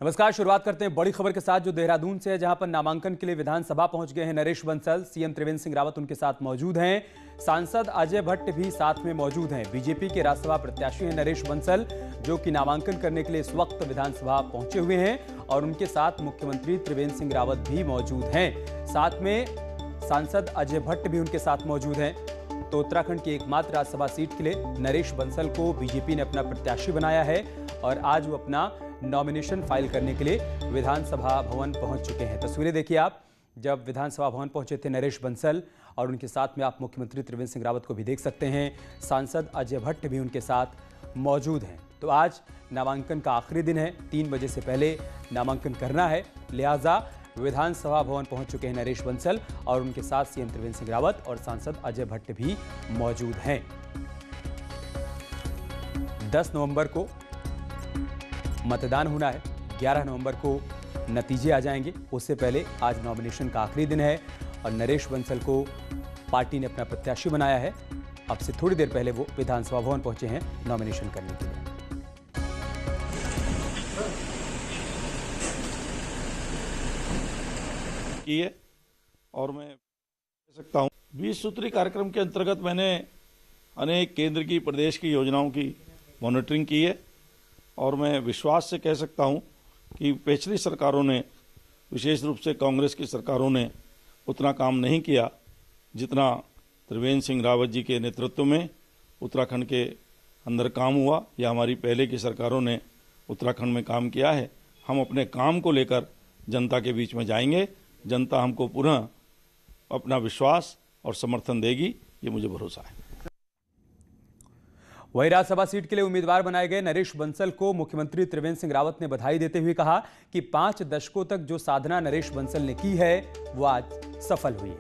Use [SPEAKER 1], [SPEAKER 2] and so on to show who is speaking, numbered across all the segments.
[SPEAKER 1] नमस्कार। शुरुआत करते हैं बड़ी खबर के साथ जो देहरादून से है, जहां पर नामांकन के लिए विधानसभा पहुंच गए हैं नरेश बंसल। सीएम त्रिवेंद्र सिंह रावत उनके साथ मौजूद हैं। सांसद अजय भट्ट भी साथ में मौजूद हैं। बीजेपी के राज्यसभा प्रत्याशी हैं नरेश बंसल, जो कि नामांकन करने के लिए इस वक्त विधानसभा पहुंचे हुए हैं और उनके साथ मुख्यमंत्री त्रिवेंद्र सिंह रावत भी मौजूद हैं। साथ में सांसद अजय भट्ट भी उनके साथ मौजूद हैं। तो उत्तराखंड की एकमात्र राज्यसभा सीट के लिए नरेश बंसल को बीजेपी ने अपना प्रत्याशी बनाया है और आज वो अपना नॉमिनेशन फाइल करने के लिए विधानसभा भवन पहुंच चुके हैं। तस्वीरें देखिए आप, जब विधानसभा भवन पहुंचे थे नरेश बंसल और उनके साथ में आप मुख्यमंत्री त्रिवेंद्र सिंह रावत को भी देख सकते हैं। सांसद अजय भट्ट भी उनके साथ मौजूद हैं। तो आज नामांकन का आखिरी दिन है, 3 बजे से पहले नामांकन करना है, लिहाजा विधानसभा भवन पहुंच चुके हैं नरेश बंसल और उनके साथ सीएम त्रिवेंद्र सिंह रावत और सांसद अजय भट्ट भी मौजूद हैं। 10 नवंबर को मतदान होना है, 11 नवंबर को नतीजे आ जाएंगे। उससे पहले आज नॉमिनेशन का आखिरी दिन है और नरेश बंसल को पार्टी ने अपना प्रत्याशी बनाया है। अब से थोड़ी देर पहले वो विधानसभा भवन पहुंचे हैं नॉमिनेशन करने के लिए।
[SPEAKER 2] और मैं कह सकता हूँ 20 सूत्री कार्यक्रम के अंतर्गत मैंने अनेक केंद्र की प्रदेश की योजनाओं की मॉनिटरिंग की है और मैं विश्वास से कह सकता हूं कि पिछली सरकारों ने, विशेष रूप से कांग्रेस की सरकारों ने उतना काम नहीं किया जितना त्रिवेंद्र सिंह रावत जी के नेतृत्व में उत्तराखंड के अंदर काम हुआ या हमारी पहले की सरकारों ने उत्तराखंड में काम किया है। हम अपने काम को लेकर जनता के बीच में जाएंगे। जनता हमको पुनः अपना विश्वास और समर्थन देगी, ये मुझे भरोसा है।
[SPEAKER 1] वहीं राज्यसभा सीट के लिए उम्मीदवार बनाए गए नरेश बंसल को मुख्यमंत्री त्रिवेंद्र सिंह रावत ने बधाई देते हुए कहा कि 5 दशकों तक जो साधना नरेश बंसल ने की है वो आज सफल हुई है।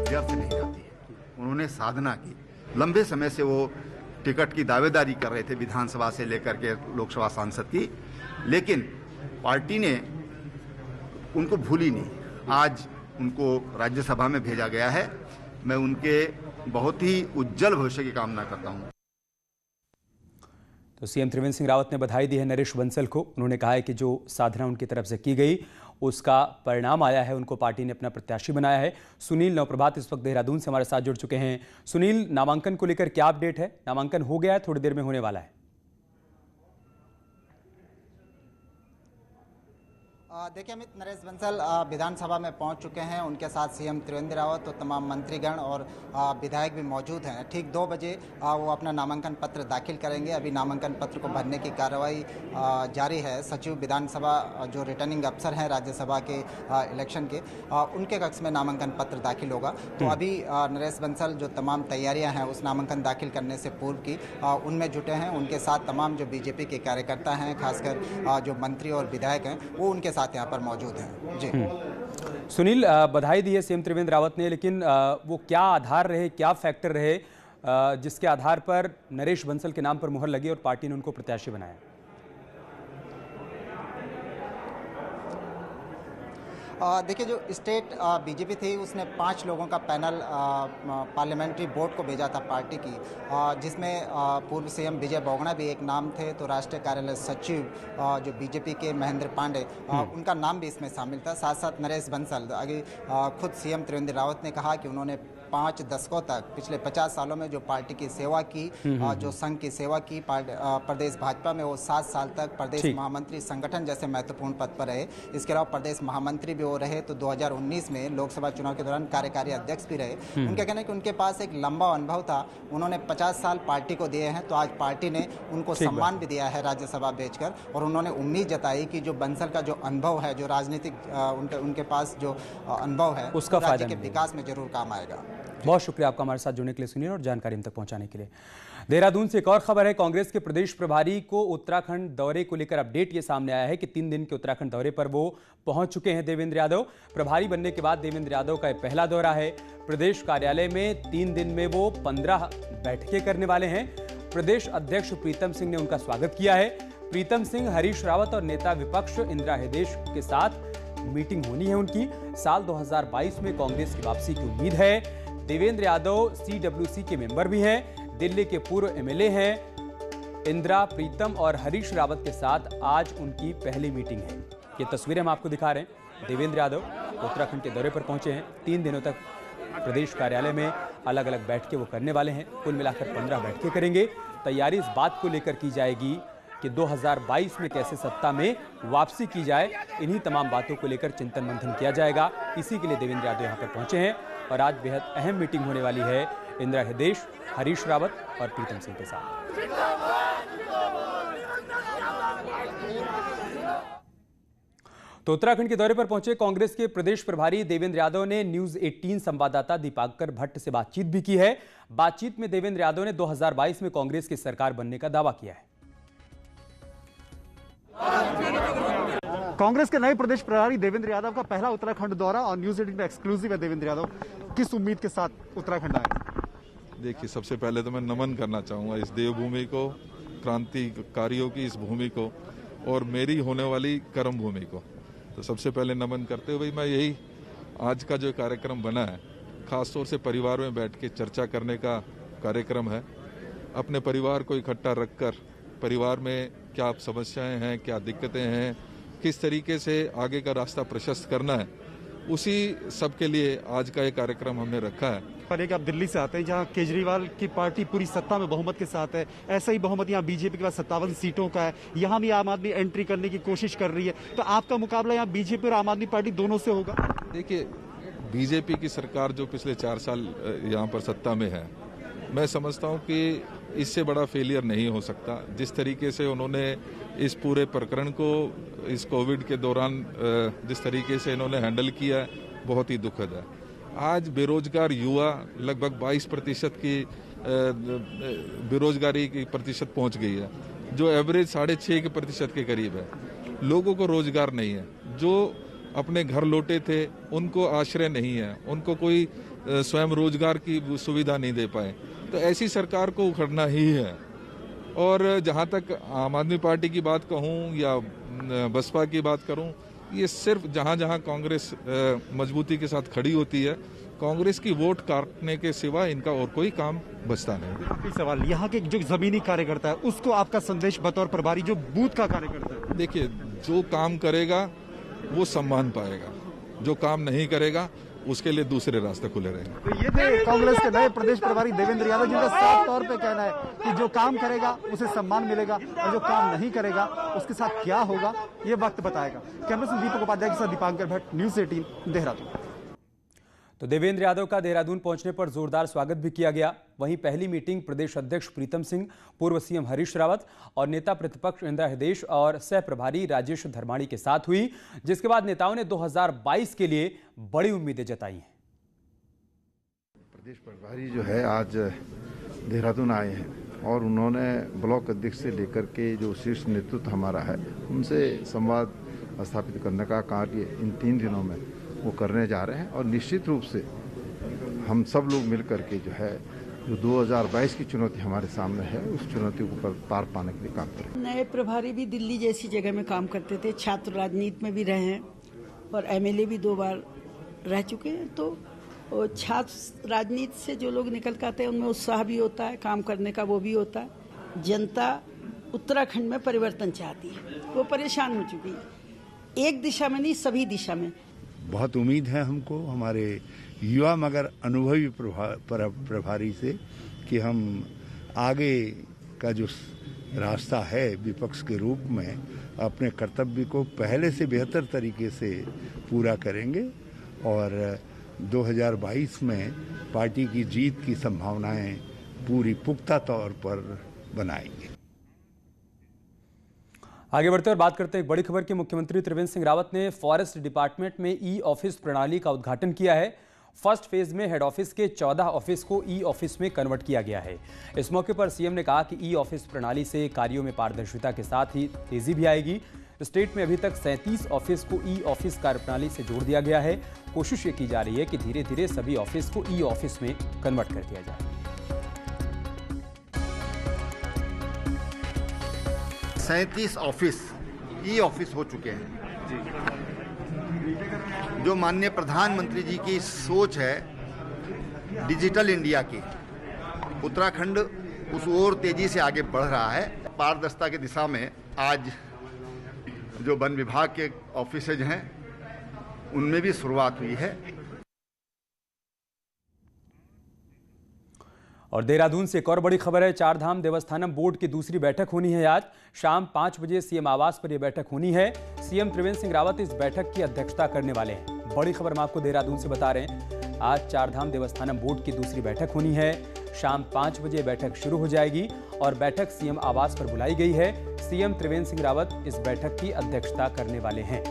[SPEAKER 3] व्यर्थ नहीं जाती है। उन्होंने साधना की, लंबे समय से वो टिकट की दावेदारी कर रहे थे विधानसभा से लेकर के लोकसभा सांसद की, लेकिन पार्टी ने उनको भूली नहीं। आज उनको राज्यसभा में भेजा गया है। मैं उनके बहुत ही उज्जवल भविष्य की कामना करता हूं।
[SPEAKER 1] तो सीएम त्रिवेंद्र सिंह रावत ने बधाई दी है नरेश बंसल को। उन्होंने कहा है कि जो साधना उनकी तरफ से की गई उसका परिणाम आया है, उनको पार्टी ने अपना प्रत्याशी बनाया है। सुनील नवप्रभात इस वक्त देहरादून से हमारे साथ जुड़ चुके हैं। सुनील, नामांकन को लेकर क्या अपडेट है? नामांकन हो गया है, थोड़ी देर में होने वाला है।
[SPEAKER 4] देखिए अमित, नरेश बंसल विधानसभा में पहुंच चुके हैं। उनके साथ सीएम त्रिवेंद्र रावत और तमाम मंत्रीगण और विधायक भी मौजूद हैं। ठीक 2 बजे वो अपना नामांकन पत्र दाखिल करेंगे। अभी नामांकन पत्र को भरने की कार्रवाई जारी है। सचिव विधानसभा जो रिटर्निंग अफसर हैं राज्यसभा के इलेक्शन के, उनके कक्ष में नामांकन पत्र दाखिल होगा। तो अभी नरेश बंसल जो तमाम तैयारियाँ हैं उस नामांकन दाखिल करने से पूर्व की, उनमें जुटे हैं। उनके साथ तमाम जो बीजेपी के कार्यकर्ता हैं, खासकर जो मंत्री और विधायक हैं, वो उनके साथ यहाँ पर मौजूद हैं। जी
[SPEAKER 1] सुनील, बधाई दी है सीएम त्रिवेंद्र रावत ने, लेकिन वो क्या आधार रहे, क्या फैक्टर रहे जिसके आधार पर नरेश बंसल के नाम पर मुहर लगी और पार्टी ने उनको प्रत्याशी बनाया?
[SPEAKER 4] देखिए, जो स्टेट बीजेपी थी उसने 5 लोगों का पैनल पार्लियामेंट्री बोर्ड को भेजा था पार्टी की, जिसमें पूर्व सीएम विजय बोगना भी एक नाम थे। तो राष्ट्रीय कार्यालय सचिव जो बीजेपी के महेंद्र पांडे, उनका नाम भी इसमें शामिल था। साथ साथ नरेश बंसल, आगे खुद सीएम त्रिवेंद्र रावत ने कहा कि उन्होंने 5 दशकों तक पिछले 50 सालों में जो पार्टी की सेवा की, जो संघ की सेवा की, प्रदेश भाजपा में वो 7 साल तक प्रदेश महामंत्री संगठन जैसे महत्वपूर्ण पद पर रहे। इसके अलावा प्रदेश महामंत्री भी वो रहे। तो 2019 में लोकसभा चुनाव के दौरान कार्यकारी अध्यक्ष भी रहे। उनका कहना है कि उनके पास एक लंबा अनुभव था। उन्होंने 50 साल पार्टी को दिए हैं। तो आज पार्टी ने उनको सम्मान भी दिया है राज्यसभा भेजकर, और उन्होंने उम्मीद जताई कि जो बंसल का जो अनुभव है, जो राजनीतिक उनके पास जो अनुभव है,
[SPEAKER 1] उसका
[SPEAKER 4] राज्य के विकास में जरूर काम आएगा।
[SPEAKER 1] बहुत शुक्रिया आपका हमारे साथ जुड़ने के लिए सुनील और जानकारी हम तक पहुंचाने के लिए। देहरादून से एक और खबर है। कांग्रेस के प्रदेश प्रभारी को उत्तराखंड दौरे को लेकर अपडेट ये सामने आया है कि 3 दिन के उत्तराखंड दौरे पर वो पहुंच चुके हैं देवेंद्र यादव। प्रभारी बनने के बाद देवेंद्र यादव का यह पहला दौरा है। प्रदेश कार्यालय में 3 दिन में वो 15 बैठकें करने वाले हैं। प्रदेश अध्यक्ष प्रीतम सिंह ने उनका स्वागत किया है। प्रीतम सिंह, हरीश रावत और नेता विपक्ष इंदिरा हृदयेश के साथ मीटिंग होनी है उनकी। साल 2022 में कांग्रेस की वापसी की उम्मीद है। देवेंद्र यादव सीडब्ल्यूसी के मेंबर भी हैं। दिल्ली के पूर्व एमएलए हैं। इंदिरा प्रीतम और हरीश रावत के साथ आज उनकी पहली मीटिंग है। ये तस्वीरें हम आपको दिखा रहे हैं। देवेंद्र यादव उत्तराखंड के दौरे पर पहुंचे हैं। 3 दिनों तक प्रदेश कार्यालय में अलग अलग बैठकें वो करने वाले हैं। कुल मिलाकर 15 बैठकें करेंगे। तैयारी इस बात को लेकर की जाएगी कि 2022 में कैसे सत्ता में वापसी की जाए। इन्हीं तमाम बातों को लेकर चिंतन मंथन किया जाएगा। इसी के लिए देवेंद्र यादव यहाँ पर पहुंचे हैं और आज बेहद अहम मीटिंग होने वाली है इंदिरा हृदयेश, हरीश रावत और प्रीतम सिंह के साथ। तो उत्तराखंड के दौरे पर पहुंचे कांग्रेस के प्रदेश प्रभारी देवेंद्र यादव ने न्यूज 18 संवाददाता दीपांकर भट्ट से बातचीत भी की है। बातचीत में देवेंद्र यादव ने 2022 में कांग्रेस की सरकार बनने का दावा किया है।
[SPEAKER 5] कांग्रेस के नए प्रदेश प्रभारी देवेंद्र यादव का पहला उत्तराखंड दौरा और न्यूज 18 में एक्सक्लूसिव है। देवेंद्र यादव किस उम्मीद के साथ उत्तराखंड आए?
[SPEAKER 6] देखिए, सबसे पहले तो मैं नमन करना चाहूँगा इस देवभूमि को, क्रांतिकारियों की इस भूमि को और मेरी होने वाली कर्म भूमि को। तो सबसे पहले नमन करते हुए मैं यही आज का जो कार्यक्रम बना है, खासतौर से परिवार में बैठ के चर्चा करने का कार्यक्रम है। अपने परिवार को इकट्ठा रखकर परिवार में क्या समस्याएं हैं, क्या दिक्कतें हैं, किस तरीके से आगे का रास्ता प्रशस्त करना है, उसी सब के लिए आज का ये कार्यक्रम हमने रखा है।
[SPEAKER 5] पर एक आप दिल्ली से आते हैं जहां केजरीवाल की पार्टी पूरी सत्ता में बहुमत के साथ है, ऐसा ही बहुमत यहाँ बीजेपी के पास 57 सीटों का है। यहाँ भी आम आदमी एंट्री करने की कोशिश कर रही है, तो आपका मुकाबला यहाँ बीजेपी और आम आदमी पार्टी दोनों से होगा?
[SPEAKER 6] देखिए, बीजेपी की सरकार जो पिछले 4 साल यहाँ पर सत्ता में है, मैं समझता हूँ कि इससे बड़ा फेलियर नहीं हो सकता। जिस तरीके से उन्होंने इस पूरे प्रकरण को इस कोविड के दौरान जिस तरीके से इन्होंने हैंडल किया है, बहुत ही दुखद है। आज बेरोजगार युवा लगभग 22% की बेरोजगारी की प्रतिशत पहुंच गई है, जो एवरेज 6.5% के करीब है। लोगों को रोजगार नहीं है। जो अपने घर लौटे थे उनको आश्रय नहीं है, उनको कोई स्वयं रोजगार की सुविधा नहीं दे पाए। तो ऐसी सरकार को उखड़ना ही है। और जहां तक आम आदमी पार्टी की बात कहूं या बसपा की बात करूं, ये सिर्फ जहां जहां कांग्रेस मजबूती के साथ खड़ी होती है, कांग्रेस की वोट काटने के सिवा इनका और कोई काम बचता नहीं।
[SPEAKER 5] आखिरी सवाल, यहाँ के जो जमीनी कार्यकर्ता है उसको आपका संदेश बतौर प्रभारी जो बूथ का कार्यकर्ता है?
[SPEAKER 6] देखिए, जो काम करेगा वो सम्मान पाएगा, जो काम नहीं करेगा उसके लिए दूसरे रास्ते खुले रहेंगे।
[SPEAKER 5] तो ये थे कांग्रेस के नए प्रदेश प्रभारी देवेंद्र यादव, जिनका साफ तौर पे कहना है कि जो काम करेगा उसे सम्मान मिलेगा और जो काम नहीं करेगा उसके साथ क्या होगा ये वक्त बताएगा। कैमरा से दीपक उपाध्याय के साथ दीपांकर भट्ट, न्यूज 18 देहरादून।
[SPEAKER 1] तो देवेंद्र यादव का देहरादून पहुंचने पर जोरदार स्वागत भी किया गया। वहीं पहली मीटिंग प्रदेश अध्यक्ष प्रीतम सिंह, पूर्व सीएम हरीश रावत और नेता प्रतिपक्ष इंदिरा हृदयेश और सह प्रभारी राजेश धर्माणी के साथ हुई, जिसके बाद नेताओं ने 2022 के लिए बड़ी उम्मीदें जताई हैं।
[SPEAKER 7] प्रदेश प्रभारी जो है आज देहरादून आए हैं और उन्होंने ब्लॉक अध्यक्ष से लेकर के जो शीर्ष नेतृत्व हमारा है उनसे संवाद स्थापित करने का कार्य इन 3 दिनों में वो करने जा रहे हैं। और निश्चित रूप से हम सब लोग मिलकर के जो है जो 2022 की चुनौती हमारे सामने है उस चुनौती को पार पाने के लिए काम करें।
[SPEAKER 8] नए प्रभारी भी दिल्ली जैसी जगह में काम करते थे, छात्र राजनीति में भी रहे हैं और एमएलए भी 2 बार रह चुके हैं। तो छात्र राजनीति से जो लोग निकल के आते हैं उनमें उत्साह भी होता है, काम करने का वो भी होता है। जनता उत्तराखंड में परिवर्तन चाहती है, वो परेशान हो चुकी है, एक दिशा में नहीं सभी दिशा में।
[SPEAKER 9] बहुत उम्मीद है हमको हमारे युवा मगर अनुभवी प्रभारी से कि हम आगे का जो रास्ता है विपक्ष के रूप में अपने कर्तव्य को पहले से बेहतर तरीके से पूरा करेंगे और 2022 में पार्टी की जीत की संभावनाएं पूरी पुख्ता तौर पर बनाएंगे।
[SPEAKER 1] आगे बढ़ते और बात करते हैं एक बड़ी खबर की। मुख्यमंत्री त्रिवेंद्र सिंह रावत ने फॉरेस्ट डिपार्टमेंट में ई ऑफिस प्रणाली का उद्घाटन किया है। फर्स्ट फेज में हेड ऑफिस के 14 ऑफिस को ई ऑफिस में कन्वर्ट किया गया है। इस मौके पर सीएम ने कहा कि ई ऑफिस प्रणाली से कार्यों में पारदर्शिता के साथ ही तेजी भी आएगी। स्टेट में अभी तक 37 ऑफिस को ई ऑफिस कार्यप्रणाली से जोड़ दिया गया है। कोशिश ये की जा रही है कि धीरे धीरे सभी ऑफिस को ई ऑफिस में कन्वर्ट कर दिया जाए।
[SPEAKER 3] 37 ऑफिस ई ऑफिस हो चुके हैं। जो माननीय प्रधानमंत्री जी की सोच है डिजिटल इंडिया की, उत्तराखंड उस ओर तेजी से आगे बढ़ रहा है। पारदर्शिता की दिशा में आज जो वन विभाग के ऑफिसेज हैं उनमें भी शुरुआत हुई है।
[SPEAKER 1] और देहरादून से एक और बड़ी खबर है। चारधाम देवस्थानम बोर्ड की दूसरी बैठक होनी है। आज शाम 5 बजे सीएम आवास पर यह बैठक होनी है। सीएम त्रिवेंद्र सिंह रावत इस बैठक की अध्यक्षता करने वाले हैं। बड़ी खबर हम आपको देहरादून से बता रहे हैं। आज चारधाम देवस्थानम बोर्ड की दूसरी बैठक होनी है। शाम 5 बजे बैठक शुरू हो जाएगी और बैठक सीएम आवास पर बुलाई गई है। सीएम त्रिवेंद्र सिंह रावत इस बैठक की अध्यक्षता करने वाले हैं।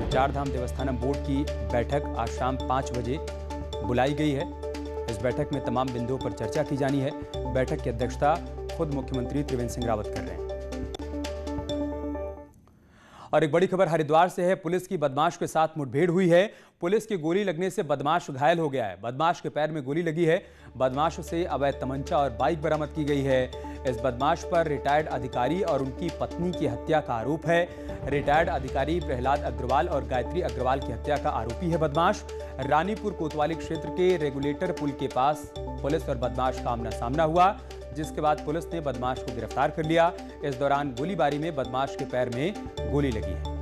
[SPEAKER 1] चारधाम देवस्थानम बोर्ड की बैठक आज शाम 5 बजे बुलाई गई है। इस बैठक में तमाम बिंदुओं पर चर्चा की जानी है। बैठक की अध्यक्षता खुद मुख्यमंत्री त्रिवेंद्र सिंह रावत कर रहे हैं। और एक बड़ी खबर हरिद्वार से है। पुलिस की बदमाश के साथ मुठभेड़ हुई है। पुलिस की गोली लगने से बदमाश घायल हो गया है। बदमाश के पैर में गोली लगी है। बदमाश से अवैध तमंचा और बाइक बरामद की गई है। इस बदमाश पर रिटायर्ड अधिकारी और उनकी पत्नी की हत्या का आरोप है। रिटायर्ड अधिकारी प्रहलाद अग्रवाल और गायत्री अग्रवाल की हत्या का आरोपी है बदमाश। रानीपुर कोतवाली क्षेत्र के रेगुलेटर पुल के पास पुलिस और बदमाश का आमना सामना हुआ, जिसके बाद पुलिस ने बदमाश को गिरफ्तार कर लिया। इस दौरान गोलीबारी में बदमाश के पैर में गोली लगी है।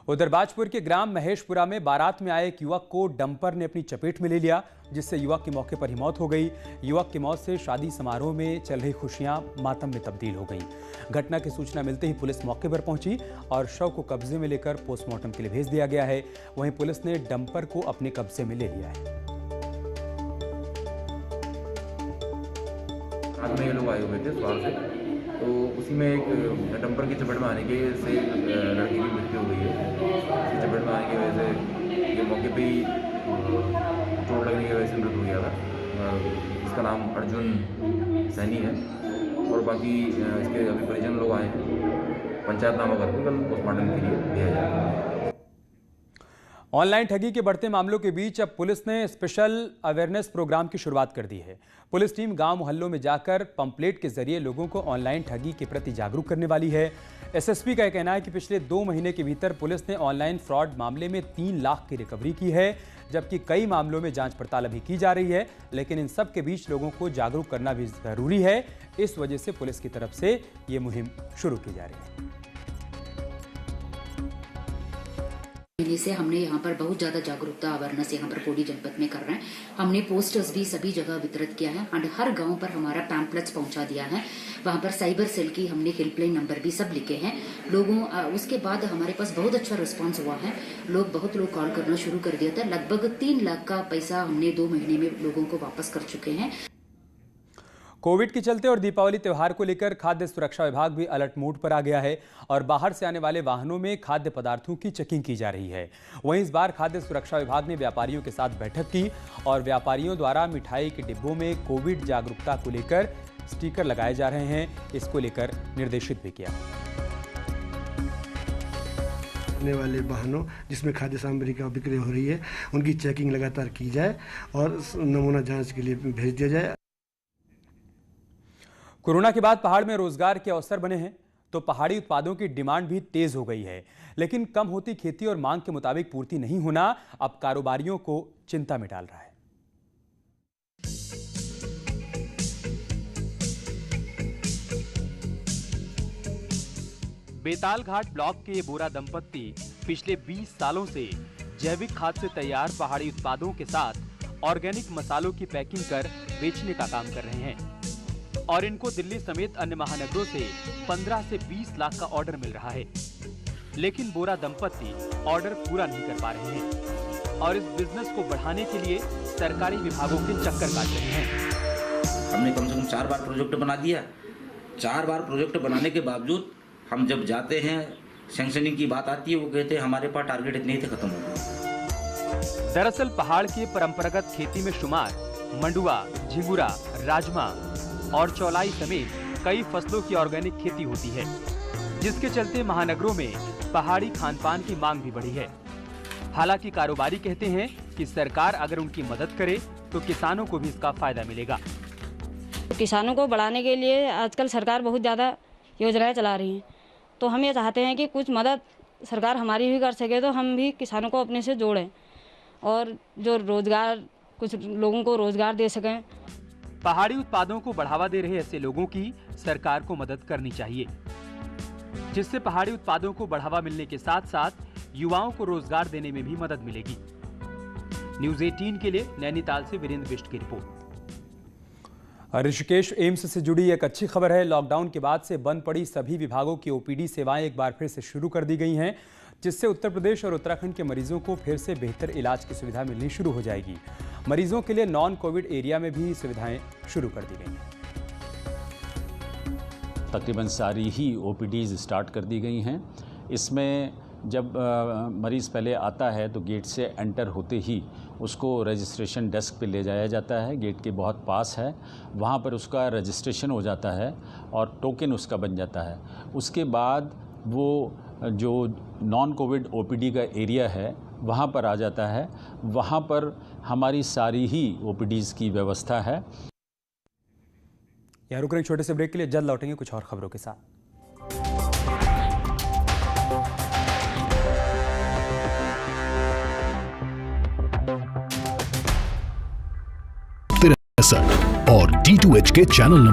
[SPEAKER 1] उधर बाजपुर के ग्राम महेशपुरा में बारात में आए एक युवक को डंपर ने अपनी चपेट में ले लिया, जिससे युवक की मौके पर ही मौत हो गई। युवक की मौत से शादी समारोह में चल रही खुशियां मातम में तब्दील हो गईं। घटना की सूचना मिलते ही पुलिस मौके पर पहुंची और शव को कब्जे में लेकर पोस्टमार्टम के लिए भेज दिया गया है। वहीं पुलिस ने डंपर को अपने कब्जे में ले लिया है।
[SPEAKER 10] रात में ये लोग आए हुए थे सवार से, तो उसी में एक डंपर की चपेट में आने के से लड़की की मृत्यु हो गई है। इसकी चपेट में आने की वजह से ये मौके पे ही चोट लगने की वजह से मृत्यु हो गया था। इसका नाम अर्जुन सैनी है और बाकी इसके अभी परिजन लोग आए हैं। पंचायतनामा करके कल पोस्टमार्टम के लिए दिया जाएगा।
[SPEAKER 1] ऑनलाइन ठगी के बढ़ते मामलों के बीच अब पुलिस ने स्पेशल अवेयरनेस प्रोग्राम की शुरुआत कर दी है। पुलिस टीम गांव मोहल्लों में जाकर पंपलेट के जरिए लोगों को ऑनलाइन ठगी के प्रति जागरूक करने वाली है। एसएसपी का कहना है कि पिछले 2 महीने के भीतर पुलिस ने ऑनलाइन फ्रॉड मामले में 3 लाख की रिकवरी की है, जबकि कई मामलों में जांच पड़ताल अभी की जा रही है। लेकिन इन सब के बीच लोगों को जागरूक करना भी जरूरी है। इस वजह से पुलिस की तरफ से ये मुहिम शुरू की जा रही है।
[SPEAKER 11] से हमने यहाँ पर बहुत ज्यादा जागरूकता अवेयरनेस यहाँ पर पौड़ी जनपद में कर रहे हैं। हमने पोस्टर्स भी सभी जगह वितरित किया है और हर गांव पर हमारा पैम्पलेट्स पहुंचा दिया है। वहाँ पर साइबर सेल की हमने हेल्पलाइन नंबर भी सब लिखे हैं लोगों। उसके बाद हमारे पास बहुत अच्छा रिस्पांस हुआ है। बहुत लोग कॉल करना शुरू कर दिया था। लगभग 3 लाख का पैसा हमने 2 महीने में लोगों को वापस कर चुके हैं।
[SPEAKER 1] कोविड के चलते और दीपावली त्योहार को लेकर खाद्य सुरक्षा विभाग भी अलर्ट मोड पर आ गया है और बाहर से आने वाले वाहनों में खाद्य पदार्थों की चेकिंग की जा रही है। वहीं इस बार खाद्य सुरक्षा विभाग ने व्यापारियों के साथ बैठक की और व्यापारियों द्वारा मिठाई के डिब्बों में कोविड जागरूकता को लेकर स्टिकर लगाए जा रहे हैं, इसको लेकर निर्देशित भी किया।
[SPEAKER 12] आने वाले वाहनों जिसमें खाद्य सामग्री का बिक्री हो रही है उनकी चेकिंग लगातार की जाए और नमूना जाँच के लिए भेज दिया जाए।
[SPEAKER 1] कोरोना के बाद पहाड़ में रोजगार के अवसर बने हैं तो पहाड़ी उत्पादों की डिमांड भी तेज हो गई है, लेकिन कम होती खेती और मांग के मुताबिक पूर्ति नहीं होना अब कारोबारियों को चिंता में डाल रहा है। बेतालघाट ब्लॉक के ये बोरा दंपत्ति पिछले 20 सालों से जैविक खाद से तैयार पहाड़ी उत्पादों के साथ ऑर्गेनिक मसालों की पैकिंग कर बेचने का काम कर रहे हैं और इनको दिल्ली समेत अन्य महानगरों से 15 से 20 लाख का ऑर्डर मिल रहा है। लेकिन बोरा दंपत्ति ऑर्डर पूरा नहीं कर पा रहे हैं और इस बिजनेस को बढ़ाने के लिए सरकारी विभागों के चक्कर काट रहे हैं।
[SPEAKER 13] हमने कम से कम 4 बार प्रोजेक्ट बना दिया। 4 बार प्रोजेक्ट बनाने के बावजूद हम जब जाते हैं सैंक्शनिंग की बात आती है, वो कहते हैं हमारे पास टारगेट इतने ही थे, खत्म हो गया।
[SPEAKER 1] दरअसल पहाड़ की परंपरागत खेती में शुमार मंडुआ, झिंगुरा, राजमा और चौलाई समेत कई फसलों की ऑर्गेनिक खेती होती है, जिसके चलते महानगरों में पहाड़ी खानपान की मांग भी बढ़ी है। हालांकि कारोबारी कहते हैं कि सरकार अगर उनकी मदद करे तो किसानों को भी इसका फायदा मिलेगा।
[SPEAKER 14] तो किसानों को बढ़ाने के लिए आजकल सरकार बहुत ज़्यादा योजनाएं चला रही हैं, तो हम ये चाहते हैं कि कुछ मदद सरकार हमारी भी कर सके, तो हम भी किसानों को अपने से जोड़ें और जो रोज़गार, कुछ लोगों को रोज़गार दे सकें।
[SPEAKER 1] पहाड़ी उत्पादों को बढ़ावा दे रहे ऐसे लोगों की सरकार को मदद करनी चाहिए, जिससे पहाड़ी उत्पादों को बढ़ावा मिलने के साथ साथ युवाओं को रोजगार देने में भी मदद मिलेगी। न्यूज़ 18 के लिए नैनीताल से वीरेंद्र बिष्ट की रिपोर्ट। ऋषिकेश एम्स से जुड़ी एक अच्छी खबर है। लॉकडाउन के बाद से बंद पड़ी सभी विभागों की ओपीडी सेवाएं एक बार फिर से शुरू कर दी गई हैं, जिससे उत्तर प्रदेश और उत्तराखंड के मरीजों को फिर से बेहतर इलाज की सुविधा मिलनी शुरू हो जाएगी। मरीजों के लिए नॉन कोविड एरिया में भी सुविधाएं शुरू कर दी गई हैं।
[SPEAKER 15] तकरीबन सारी ही ओपीडीज स्टार्ट कर दी गई हैं। इसमें जब मरीज़ पहले आता है तो गेट से एंटर होते ही उसको रजिस्ट्रेशन डेस्क पे ले जाया जाता है। गेट के बहुत पास है, वहाँ पर उसका रजिस्ट्रेशन हो जाता है और टोकन उसका बन जाता है। उसके बाद वो जो नॉन कोविड ओपीडी का एरिया है वहाँ पर आ जाता है। वहाँ पर हमारी सारी ही ओपीडीज़ की व्यवस्था है।
[SPEAKER 1] यहाँ रुक रहे छोटे से ब्रेक के लिए, जल्द लौटेंगे कुछ और खबरों के साथ।
[SPEAKER 16] और D2H के चैनल नंबर